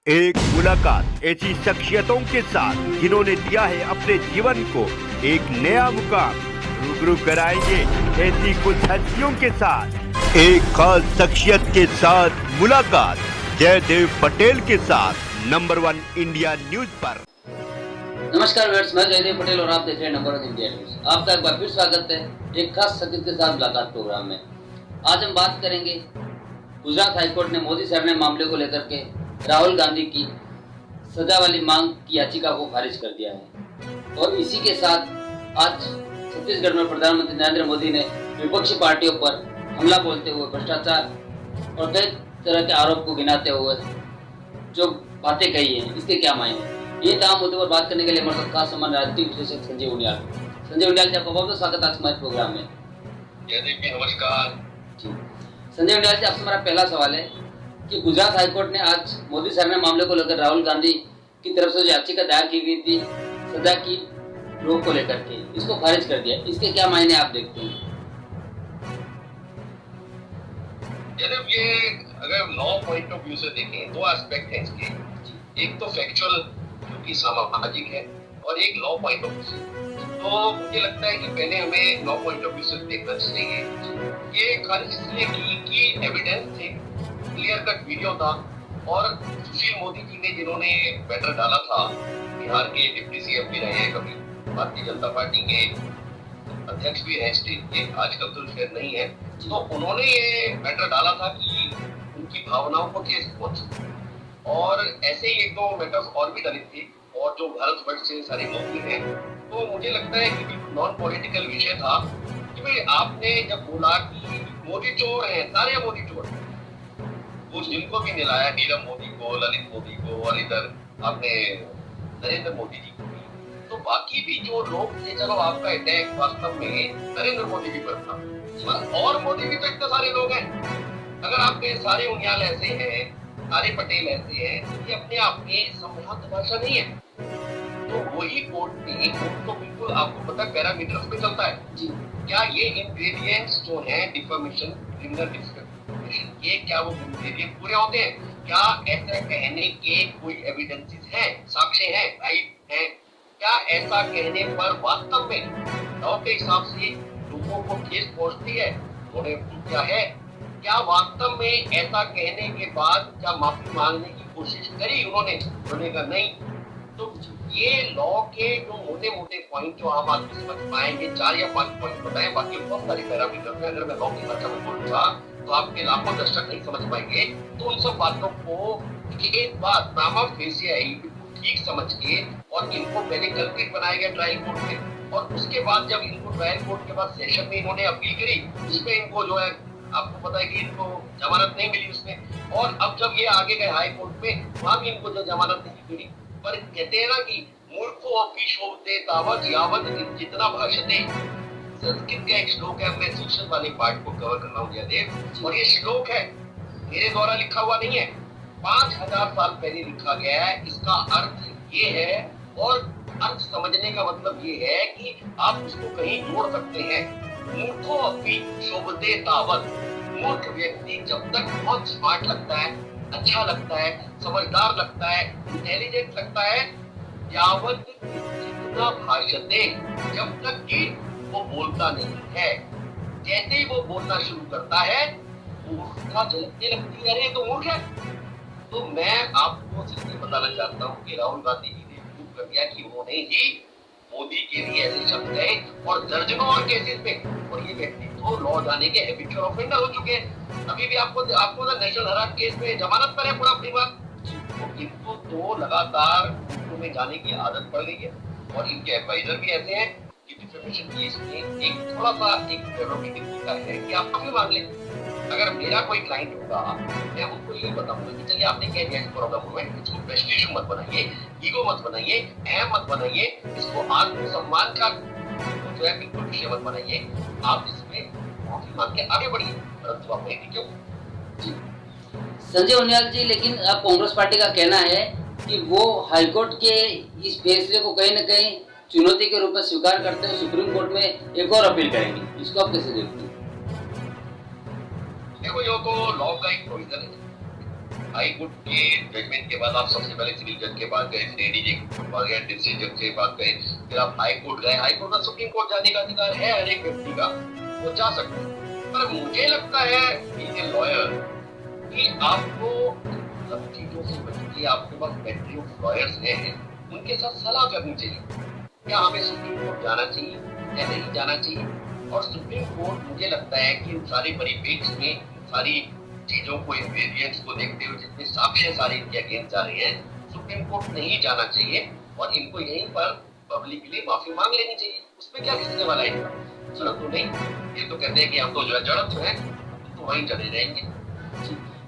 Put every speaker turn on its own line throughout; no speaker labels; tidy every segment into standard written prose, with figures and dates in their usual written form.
एक मुलाकात ऐसी शख्सियतों के साथ जिन्होंने दिया है अपने जीवन को एक नया मुकाम। रूबरू कराएंगे ऐसी कुछ हस्तियों के साथ एक खास शख्सियत के साथ मुलाकात जयदेव पटेल के साथ नंबर 1 इंडिया न्यूज पर।
नमस्कार व्यूअर्स, मैं जयदेव पटेल और आप देख रहे हैं नंबर 1 इंडिया न्यूज। आपका एक बार फिर स्वागत है एक खास शख्सियत के साथ मुलाकात प्रोग्राम में। आज हम बात करेंगे गुजरात हाईकोर्ट ने मोदी सरने मामले को लेकर के राहुल गांधी की सजा वाली मांग की याचिका को खारिज कर दिया है। और इसी के साथ आज छत्तीसगढ़ में प्रधानमंत्री नरेंद्र मोदी ने विपक्षी पार्टियों पर हमला बोलते हुए भ्रष्टाचार और कई तरह के आरोप को गिनाते हुए जो बातें कही हैं, इसके क्या मायने, ये तमाम मुद्दों पर बात करने के लिए हमारे साथ खास सम्मान राजनीतिक विश्लेषक संजय उनियाल जी, आपका बहुत बहुत स्वागत आज हमारे प्रोग्राम में।
नमस्कार
जी संजय उनियाल जी, आपसे हमारा पहला सवाल है कि गुजरात हाईकोर्ट ने आज मोदी सरने मामले को लेकर राहुल गांधी की तरफ से जो याचिका दायर की गई थी सजा की रोक को लेकर के, इसको खारिज कर दिया। इसके क्या मायने आप देखते हैं?
ये अगर लॉ पॉइंट ऑफ व्यू से देखें, दो एस्पेक्ट हैं इसके। एक तो फैक्चुअल जो कि सामाजिक है और एक लॉ पॉइंट ऑफ व्यू से। तो मुझे लगता है कि पहले हमें लॉ पॉइंट ऑफ व्यू से देखना चाहिए। ये खारिज इसलिए की कि एविडेंस थे, क्लियर कट वीडियो था और सुशील मोदी जी ने जिन्होंने बैटर डाला था, बिहार के डिप्टी सीएम भी रहे हैं, कभी भारतीय जनता पार्टी के अध्यक्ष भी रहे स्टेट के, आजकल तो शायद नहीं है, तो उन्होंने ये मैटर डाला था कि उनकी भावनाओं को ठेस पहुंचे। और ऐसे ही एक दो मैटर्स और भी डले थे और जो भारतवर्ष से सारे मौजूद हैं। तो मुझे लगता है कि बिल्कुल नॉन पॉलिटिकल विषय था कि भाई आपने जब बोला कि मोदी चोर है, सारे मोदी चोर, उस जिनको भी मिलाया, नीरव मोदी को, ललित मोदी को और इधर आपने नरेंद्र मोदी जी को, तो बाकी भी जो लोग थे, चलो आपका अटैक वास्तव में नरेंद्र मोदी के पर था, और मोदी भी तो इतने सारे लोग हैं। अगर आपके सारे उनियाल ऐसे हैं, सारे पटेल ऐसे हैं, तो ये अपने आप में संभ्रांत भाषा नहीं है। तो वही कोर्ट तो बिल्कुल आपको पता पैरामीटर्स पे चलता है जी। क्या ये इंग्रेडिएंट्स जो हैं डिफेमेशन, क्रिमिनल डिफेमेशन, ये क्या वो इंग्रेडिएंट पूरे होते हैं? क्या ऐसा कहने के कोई एविडेंसेस हैं, साक्ष्य हैं, राइट हैं? क्या ऐसा कहने पर वास्तव में लॉ के हिसाब से लोगों को ठेस पहुंचती है? उन्होंने क्या है? क्या वास्तव में ऐसा कहने के बाद क्या माफी मांगने की कोशिश करी उन्होंने कहा नहीं। तो ये लॉ के जो मोटे मोटे पॉइंट जो आम आदमी समझ पाएंगे, 4 या 5 पॉइंट बताए, बाकी बहुत सारे पैरामीटर हैं। अगर मैं लॉ की भाषा में बोलूंगा तो आपके लाखों दर्शक नहीं समझ पाएंगे। तो उन सब बातों को एक बात प्रामा फेसियाई ठीक समझ के और इनको पहले कल्प्रिट बनाया गया ट्रायल कोर्ट में, और उसके बाद जब इनको ट्रायल कोर्ट के बाद सेशन में इन्होंने अपील करी, जिसमें इनको जो है आपको पता है कि इनको जमानत नहीं मिली उसमें, और अब जब ये आगे गए हाई कोर्ट में, वहां भी इनको जो जमानत नहीं मिली। पर कहते हैं ना कि मूर्खों अपनी शोभते तावत यावत जितना भाषते। संस्कृत का एक श्लोक है, मैं शिक्षण वाले पार्ट को कवर कर रहा हूँ जयदेव, और ये श्लोक है मेरे द्वारा लिखा हुआ नहीं है, 5000 साल पहले लिखा गया है। इसका अर्थ ये है, और अर्थ समझने का मतलब ये है कि आप उसको कहीं जोड़ सकते हैं। मूर्खों अपनी शोभते तावत, मूर्ख व्यक्ति जब तक बहुत स्मार्ट लगता है, अच्छा लगता है, समझदार लगता है, इंटेलिजेंट लगता है, यावत जितना भाषते, जब तक कि वो बोलता नहीं है। जैसे ही वो बोलना शुरू करता है, मूर्खता झलकने लगती है, अरे तो मूर्ख है। तो मैं आपको सिर्फ बताना चाहता हूँ कि राहुल गांधी जी ने प्रूव कर दिया कि उन्होंने ही मोदी के लिए ऐसे शब्द कहे, और दर्जनों और केसेस में, और ये व्यक्ति तो लॉ जाने के हैबिचुअल ऑफेंडर हो चुके हैं। अभी भी आपको नेशनल हेराल्ड केस में जमानत पर है पूरा परिवार। तो इनको तो लगातार कोर्टों में जाने की आदत पड़ गई है, और इनके एडवाइजर भी ऐसे हैं कि डिफेमेशन केस में एक थोड़ा सा एक प्रेरोगेटिव होता है कि आप माफी मांग लें। अगर मेरा कोई क्लाइंट होगा, मैं उनको यही बताऊंगा कि चलिए आपने कह दिया इस प्रॉब्लम में, इसको प्रेस्टीज मत बनाइए, ईगो मत बनाइए, अहम मत बनाइए, इसको आत्मसम्मान का जो है बिल्कुल विषय मत बनाइए। आप इसमें माफी मांग के आगे बढ़िए, परंतु आप नहीं क्यों?
संजय उनियाल जी, लेकिन अब कांग्रेस पार्टी का कहना है कि वो हाईकोर्ट के इस फैसले को कहीं न कहीं चुनौती के रूप में स्वीकार करते हुए सुप्रीम कोर्ट में एक और अपील करेंगे। इसको आप कैसे देखते हैं?
देखो, ये तो लॉ का एक प्रोविजन है हाई कोर्ट के जजमेंट के बाद आप सबसे पहले सिविल जज के पास गए, फिर एडीजे के पास गए, डिस्ट्रिक्ट जज के पास गए, फिर आप हाई कोर्ट गए। हाई कोर्ट का सुप्रीम कोर्ट जाने का अधिकार है हर एक व्यक्ति का, वो जा सकते हैं। पर मुझे लगता है बीइंग ए लॉयर कि आपको सब चीजों से बच के आपके पास बैटरी ऑफ लॉयर्स हैं, उनके साथ सलाह करनी चाहिए। क्या हमें सुप्रीम कोर्ट जाना चाहिए या नहीं जाना चाहिए? और सुप्रीम कोर्ट मुझे लगता है कि इन सारे परिप्रेक्ष्य में सारी चीजों को, इन वेरिएंट्स को देखते हुए जितने साक्ष्य सारे इनके अगेंस्ट जा रहे हैं, सुप्रीम कोर्ट नहीं जाना चाहिए और इनको यहीं पर पब्लिकली माफी मांग लेनी चाहिए। उसमें क्या घिसने वाला है? जरूरत तो नहीं। ये तो कहते हैं कि हम तो जो है जड़त है तो वहीं चले जाएंगे।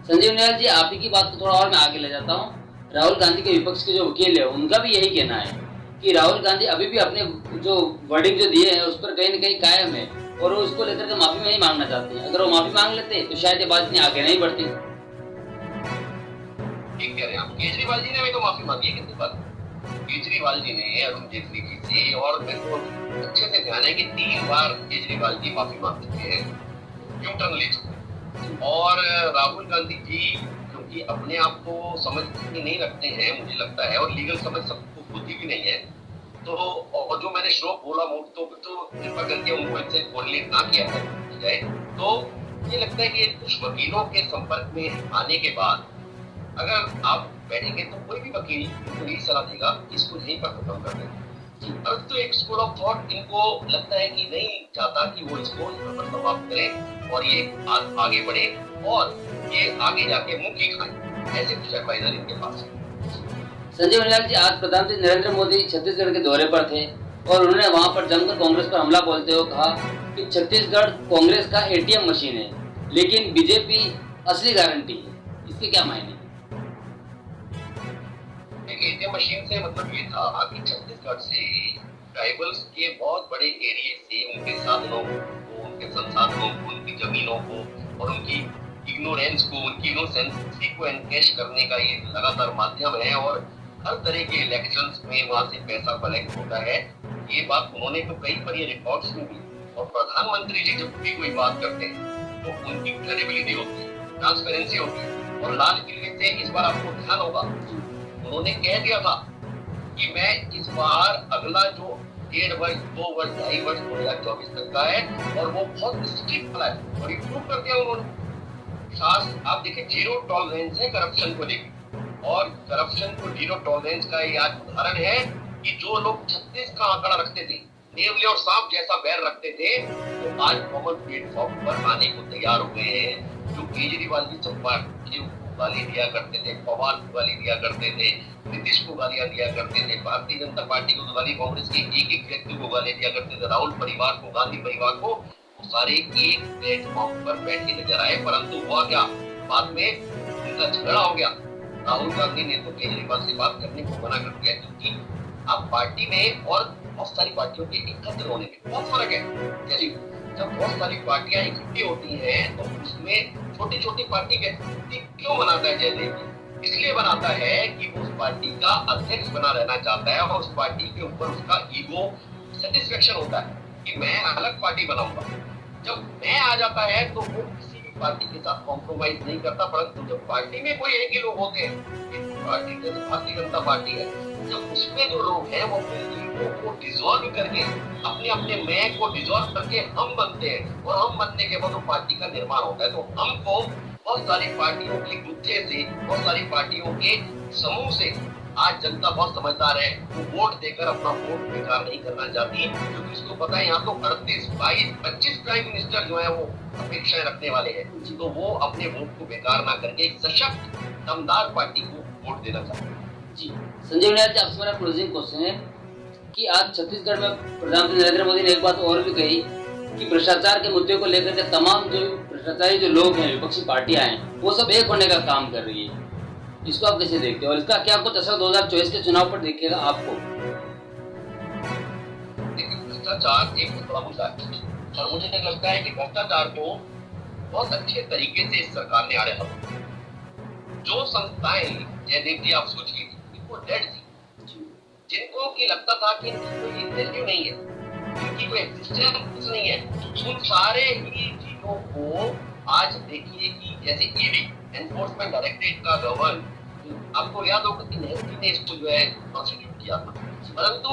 संजीव निराल जी, आप ही की बात को थोड़ा और मैं आगे ले जाता हूँ। राहुल गांधी के विपक्ष के जो वकील है उनका भी यही कहना है कि राहुल गांधी अभी भी अपने जो वर्डिंग जो दिए हैं उस पर कहीं न कहीं कायम है और वो उसको लेकर के माफी नहीं मांगना चाहते हैं। अगर वो माफी मांग लेते तो शायद ये बात इतनी आगे नहीं बढ़ती।
ठीक कह रहे हैं आप। केजरीवाल जी ने भी तो माफी मांगी है कितनी बार। केजरीवाल जी ने अरुण जेटली जी से, और मेरे को अच्छे से ध्यान है कि 3 बार केजरीवाल जी माफी मांग चुके हैं न्यूटन लिस्ट। और राहुल गांधी जी क्योंकि अपने आप को समझ नहीं रखते हैं मुझे लगता है, और लीगल समझ सबको बुद्धि भी नहीं है, तो और जो मैंने श्लोक बोला तो कृपा करके उनको इससे कोरिलेट ना किया जाए। तो ये लगता है कि कुछ वकीलों के संपर्क में आने के बाद अगर आप बैठेंगे तो कोई भी वकील इनको यही सलाह देगा कि इसको यहीं पर खत्म कर दें। अब तो एक स्कूल ऑफ थॉट इनको लगता है कि नहीं चाहता कि वो इसको पर समाप्त करें और ये आगे बढ़े और ये आगे जाके मुंह की खाएं। ऐसे कुछ एडवाइजर इनके पास है।
संजीव निराल जी, आज प्रधानमंत्री नरेंद्र मोदी छत्तीसगढ़ के दौरे पर थे और उन्होंने वहां पर जमकर कांग्रेस पर हमला बोलते हुए कहा कि छत्तीसगढ़ कांग्रेस का एटीएम मशीन है, लेकिन बीजेपी असली गारंटी है। इसके क्या मायने?
एटीएम मशीन से मतलब ये था कि छत्तीसगढ़ से ट्राइबल्स के बहुत बड़े एरिया से उनके साधनों को, उनके संसाधनों को, उनकी जमीनों को और उनकी इग्नोरेंस को, उनकी इनोसेंसी को एनकैश करने का ये लगातार माध्यम है। और हर तरह के इलेक्शंस में वहां से पैसा कलेक्ट होता है। ये बात उन्होंने तो कई बार ये रिकॉर्ड्स में भी, और प्रधानमंत्री जी जब भी कोई बात करते हैं तो उनकी क्रेडिबिलिटी होती है, ट्रांसपेरेंसी होती है। और लाल किले से इस बार आपको ध्यान होगा उन्होंने कह दिया था कि मैं इस बार अगला जो 1.5 वर्ष 2 वर्ष 2.5 वर्ष 2024 तक का है और वो बहुत स्ट्रिक्ट वाला है और इम्प्रूव कर दिया उन्होंने। खास आप देखिए जीरो टॉलरेंस है करप्शन को लेकर, और करप्शन को जीरो टॉलरेंस का ये आज उदाहरण है कि जो लोग 36 का आंकड़ा रखते थे, नेवले और सांप जैसा बैर रखते थे, तो आज कॉमन प्लेटफॉर्म पर आने को तैयार हो गए हैं। जो केजरीवाल जी सब पार्टियों को गाली दिया करते थे, पवार को गाली दिया करते थे, नीतीश को गालियां दिया करते थे, भारतीय जनता पार्टी को गाली, कांग्रेस के एक व्यक्ति को गाली दिया करते थे, राहुल परिवार को, गांधी परिवार को, सारे एक प्लेटफॉर्म पर बैठे नजर आए। परंतु हुआ क्या, बाद में उनका झगड़ा हो गया। राहुल गांधी ने तो केजरीवाल से बात करने को मना कर दिया, क्योंकि अब पार्टी में और बहुत सारी पार्टियों के एकत्र होने में बहुत फर्क है। जैसे जब बहुत सारी पार्टियां इकट्ठी होती हैं तो उसमें छोटी छोटी पार्टी व्यक्ति क्यों बनाता है जयदेव? इसलिए बनाता है कि वो उस पार्टी का अध्यक्ष बना रहना चाहता है और उस पार्टी के ऊपर उसका ईगो सेटिस्फेक्शन होता है कि मैं अलग पार्टी बनाऊंगा। जब मैं आ जाता है तो वो किसी भी पार्टी के साथ कॉम्प्रोमाइज नहीं करता। परंतु जब पार्टी में कोई एक ही लोग होते हैं, पार्टी जैसे भारतीय जनता पार्टी है, जब उसमें जो लोग हैं वो अपने ईगो को डिसॉल्व करके, अपने अपने मैं को डिसॉल्व करके हम बनते हैं, और हम बनने के बाद वो पार्टी का निर्माण होता है। तो हमको बहुत सारी पार्टियों के गुच्छे से, बहुत सारी पार्टियों के समूह से आज जनता बहुत समझदार है, वो वोट देकर अपना वोट बेकार नहीं करना चाहती, क्योंकि उसको पता है यहाँ तो 38, 22, 25 प्राइम मिनिस्टर जो है वो अपेक्षाएं रखने वाले हैं। तो वो अपने वोट को बेकार ना करके एक सशक्त दमदार पार्टी को वोट देना चाहते हैं।
जी संजीव निराल जी, आपसे मेरा क्लोजिंग क्वेश्चन है कि आज छत्तीसगढ़ में प्रधानमंत्री नरेंद्र मोदी ने एक बात और भी कही कि भ्रष्टाचार के मुद्दे को लेकर के तमाम जो भ्रष्टाचारी जो लोग हैं, विपक्षी पार्टियां हैं, वो सब एक होने का काम कर रही है। इसको आप कैसे देखते हो और इसका क्या कुछ असर 2024 के चुनाव पर दिखेगा आपको?
भ्रष्टाचार एक बड़ा मुद्दा है और मुझे लगता है कि भ्रष्टाचार को बहुत अच्छे तरीके से इस सरकार ने आड़े हाथों, जो संस्थाएं जयदेव जी आप सोचिए वो डेड थी, जिनको की लगता था कि इनकी कोई वैल्यू नहीं है, इनकी कोई एग्जिस्टेंस नहीं है, उन सारे ही चीजों को आज देखिए कि जैसे ईडी एनफोर्समेंट डायरेक्टरेट का गवर्न आपको याद होगा कि नेहरू ने इसको जो है कॉन्स्टिट्यूट किया था, परंतु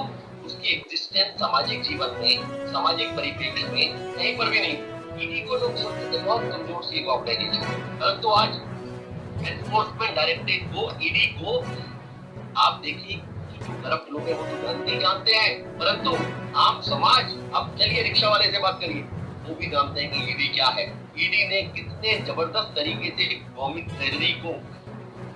उसकी एग्जिस्टेंस सामाजिक जीवन में, सामाजिक परिप्रेक्ष्य में कहीं पर भी नहीं। ईडी को लोग समझते थे बहुत कमजोर सी ऑर्गेनाइजेशन, परंतु आज एनफोर्समेंट डायरेक्टरेट को, ईडी को आप देखिए जो करप्ट लोग हैं वो तो जानते ही जानते हैं, परंतु आम समाज, आप चलिए रिक्शा वाले से बात करिए, वो भी जानते हैं कि ईडी क्या है। ईडी ने कितने जबरदस्त तरीके से गवर्नमेंट ट्रेजरी को,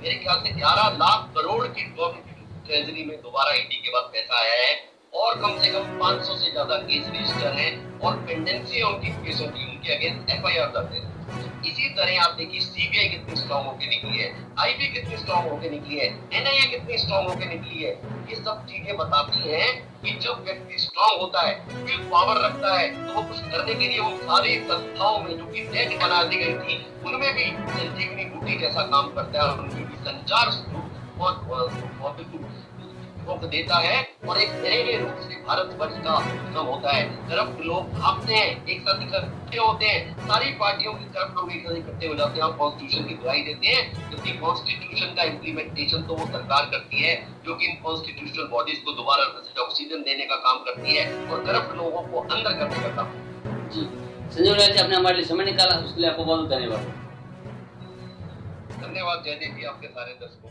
मेरे ख्याल से 11 लाख करोड़ की गवर्नमेंट ट्रेजरी में दोबारा ईडी के बाद पैसा आया है, और कम से कम 500 से ज्यादा केस रजिस्टर हैं और पेंडेंसी है उनकी केसों की, उनके अगेंस्ट एफआईआर दर्ज है। इसी तरह आप देखिए सीबीआई कितनी स्ट्रॉन्ग होकर निकली है, आईबी कितनी स्ट्रॉन्ग होकर निकली है, एनआईए कितनी स्ट्रॉन्ग होकर निकली है। ये सब चीजें बताती हैं कि जब व्यक्ति स्ट्रॉन्ग होता है, विल पावर रखता है, तो वो कुछ करने के लिए उन सारी संस्थाओं में जो कि नेट बना दी गई थी, उनमें भी संजीवनी बूटी जैसा काम करता है और उनमें भी संचार रोक देता है और एक नए रूप से भारतवर्ष का गठन होता है। करप्ट लोग भागते हैं, एक साथ इकट्ठे होते हैं, सारी पार्टियों के करप्ट लोग एक साथ इकट्ठे हो जाते हैं और कॉन्स्टिट्यूशन की दुहाई देते हैं, क्योंकि कॉन्स्टिट्यूशन का इम्प्लीमेंटेशन तो वो सरकार करती है जो कि इन कॉन्स्टिट्यूशनल बॉडीज को दोबारा ऑक्सीजन देने का काम करती है और करप्ट लोगों को अंदर करने का काम।
जी संजीव लाल जी, आपने हमारे लिए समय निकाला, उसके लिए आपको बहुत धन्यवाद।
धन्यवाद जयदेव जी, आपके सारे दर्शकों।